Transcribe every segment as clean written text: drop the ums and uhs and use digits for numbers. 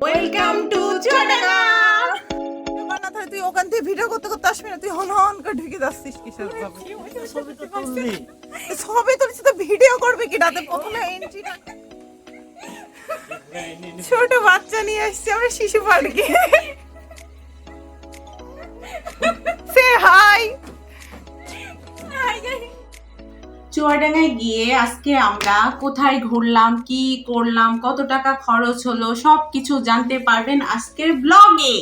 Welcome to Chuadanga. তুই ওখান থেকে ভিডিও করতে করতে আসবি না, তুই হন হন করে ঢুকে যাচ্ছিস কিসের ভাবে? ছবি তুলছিস তো ভিডিও করবে কি? রাতে প্রথমে এন্ট্রি ছোট বাচ্চা নিয়ে আসছি আমরা শিশু পার্কে। সে হাই। চুয়াডাঙ্গায় গিয়ে আজকে আমরা কোথায় ঘুরলাম, কি করলাম, কত টাকা খরচ হলো সবকিছু জানতে পারবেন আজকের ব্লগে।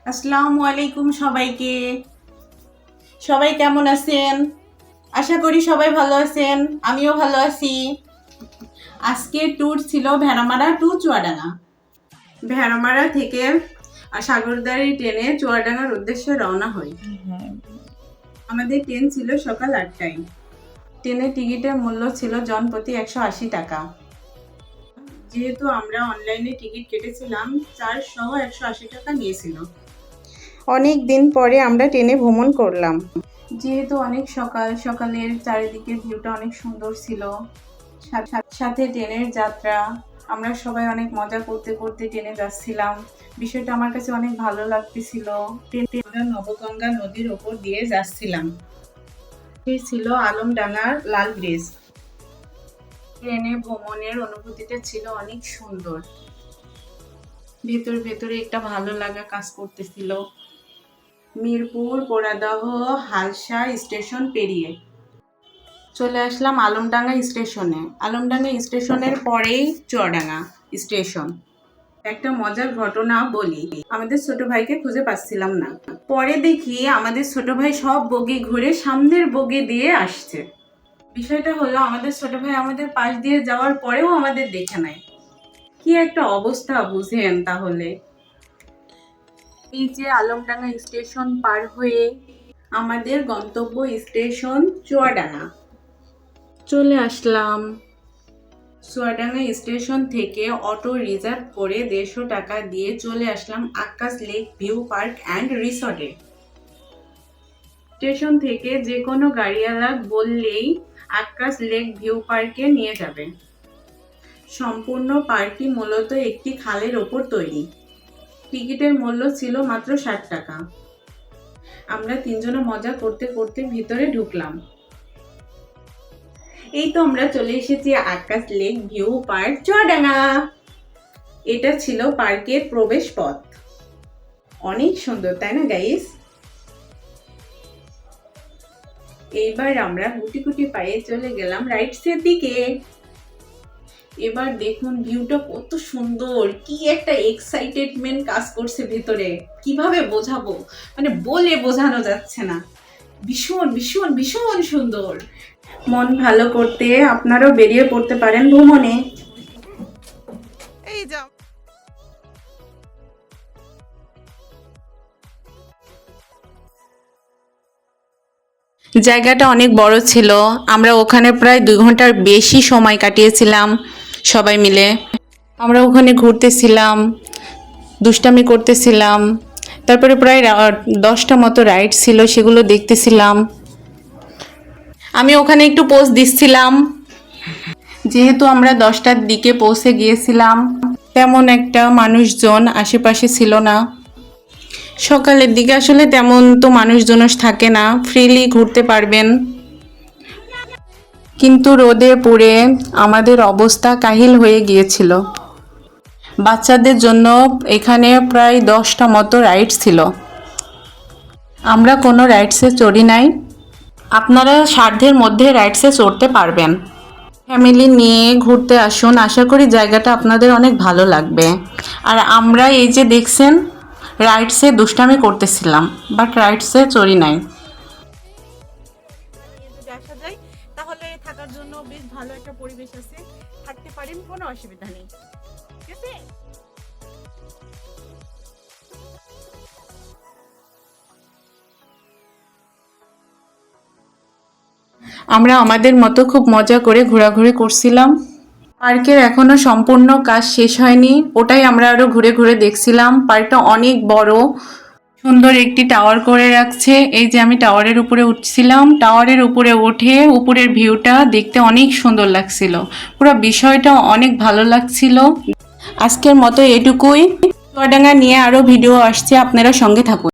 আসসালামু আলাইকুম সবাইকে। সবাই কেমন আছেন? আশা করি সবাই ভালো আছেন, আমিও ভালো আছি। আজকের ট্যুর ছিল ভেড়ামারা টু চুয়াডাঙ্গা। ভেড়ামারা থেকে সাগরদাঁড়ি ট্রেনে চুয়াডাঙ্গার উদ্দেশ্যে রওনা হই। আমাদের ট্রেন ছিল সকাল 8টায়। ট্রেনের টিকিটের মূল্য ছিল জনপ্রতি 180 টাকা। যেহেতু আমরা অনলাইনে টিকিট কেটেছিলাম, চার্জ সহ 180 টাকা নিয়েছিল। অনেক দিন পরে আমরা ট্রেনে ভ্রমণ করলাম। যেহেতু অনেক সকালের চারিদিকের ভিউটা অনেক সুন্দর ছিল, সাথে ট্রেনের যাত্রা, আমরা সবাই অনেক মজা করতে করতে ট্রেনে যাচ্ছিলাম। বিষয়টা আমার কাছে অনেক ভালো লাগতেছিল। আমরা নবগঙ্গা নদীর ওপর দিয়ে যাচ্ছিলাম। ছিল আলমডাঙ্গার লাল ব্রিজ। ট্রেনে ভ্রমণের অনুভূতিটা ছিল অনেক সুন্দর। ভেতরে একটা ভালো লাগা কাজ করতেছিল। মিরপুর, পোড়াদহ, হালসা স্টেশন পেরিয়ে চলে আসলাম আলমডাঙ্গা স্টেশনে। আলমডাঙ্গা স্টেশনের পরেই চুয়াডাঙ্গা স্টেশন। একটা মজার ঘটনা বলি, আমাদের ছোট ভাইকে খুঁজে পাচ্ছিলাম না। পরে দেখি আমাদের ছোট ভাই সব বগি ঘুরে সামনের বগি দিয়ে আসছে। বিষয়টা হলো, আমাদের ছোট ভাই আমাদের পাশ দিয়ে যাওয়ার পরেও আমাদের দেখে নাই। কি একটা অবস্থা বুঝেন তাহলে। এই যে আলমডাঙ্গা স্টেশন পার হয়ে আমাদের গন্তব্য স্টেশন চুয়াডাঙ্গা চলে আসলাম। চুয়াডাঙ্গা স্টেশন থেকে অটো রিজার্ভ করে 150 টাকা দিয়ে চলে আসলাম আকাশ লেক ভিউ পার্ক অ্যান্ড রিসর্টে। স্টেশন থেকে যে কোনো গাড়িওয়ালা বললেই আকাশ লেক ভিউ পার্কে নিয়ে যাবে। সম্পূর্ণ পার্কটি মূলত একটি খালের ওপর তৈরি। টিকিটের মূল্য ছিল মাত্র 60 টাকা। আমরা তিনজনে মজা করতে করতে ভিতরে ঢুকলাম। এই তো আমরা চলে এসেছি আকাশ লেক ভিউ পার্ক চুয়াডাঙ্গা। এটা ছিল পার্কের প্রবেশ পথ। অনেক সুন্দর, তাই না গাইস? এইবার আমরা গুটি গুটি পায়ে চলে গেলাম রাইডসের দিকে। এবার দেখুন ভিউটা কত সুন্দর, কি একটা এক্সাইটেডমেন্ট কাজ করছে ভেতরে, কিভাবে বোঝাবো, মানে বলে বোঝানো যাচ্ছে না। ভীষণ ভীষণ ভীষণ সুন্দর। মন ভালো করতে আপনারাও বেরিয়ে পড়তে পারেন ভ্রমণে। এই যাও। জায়গাটা অনেক বড় ছিল। আমরা ওখানে প্রায় 2 ঘন্টার বেশি সময় কাটিয়েছিলাম সবাই মিলে। আমরা ওখানে ঘুরতেছিলাম, দুষ্টামি করতেছিলাম। তারপরে প্রায় 10টা মতো রাইড ছিল, সেগুলো দেখতেছিলাম। আমি ওখানে একটু পোজ দিচ্ছিলাম। যেহেতু আমরা 10টার দিকে পৌঁছে গিয়েছিলাম, তেমন একটা মানুষজন আশেপাশে ছিল না। সকালের দিকে আসলে তেমন তো মানুষজন থাকে না, ফ্রিলি ঘুরতে পারবেন। কিন্তু রোদে পুড়ে আমাদের অবস্থা কাহিল হয়ে গিয়েছিল। বাচ্চাদের জন্য এখানে প্রায় 10টা মতো রাইডস ছিল। আমরা কোনো রাইডসে চড়ি নাই। আপনারা সাধ্যের মধ্যে রাইডসে চড়তে পারবেন। ফ্যামিলি নিয়ে ঘুরতে আসুন, আশা করি জায়গাটা আপনাদের অনেক ভালো লাগবে। আর আমরা এই যে দেখছেন রাইডসে দুষ্টামি করতেছিলাম, বাট রাইডসে চড়ি নাই। যদি আসা যায় তাহলে থাকার জন্য বেশ ভালো একটা পরিবেশ আছে, থাকতে পারেন, কোনো অসুবিধা নেই। ঠিক আছে? আমরা আমাদের মতো খুব মজা করে ঘোরাঘুরি করছিলাম। পার্কের এখনো সম্পূর্ণ কাজ শেষ হয়নি, ওটাই আমরা আরো ঘুরে ঘুরে দেখছিলাম। পার্কটা অনেক বড়, সুন্দর একটি টাওয়ার করে রাখছে। এই যে আমি টাওয়ারের উপরে উঠছিলাম, টাওয়ারের উপরে উঠে উপরের ভিউটা দেখতে অনেক সুন্দর লাগছিল। পুরো বিষয়টা অনেক ভালো লাগছিল। আজকের মতো এটুকুই। চুয়াডাঙ্গা নিয়ে আরো ভিডিও আসছে, আপনারা সঙ্গে থাকুন।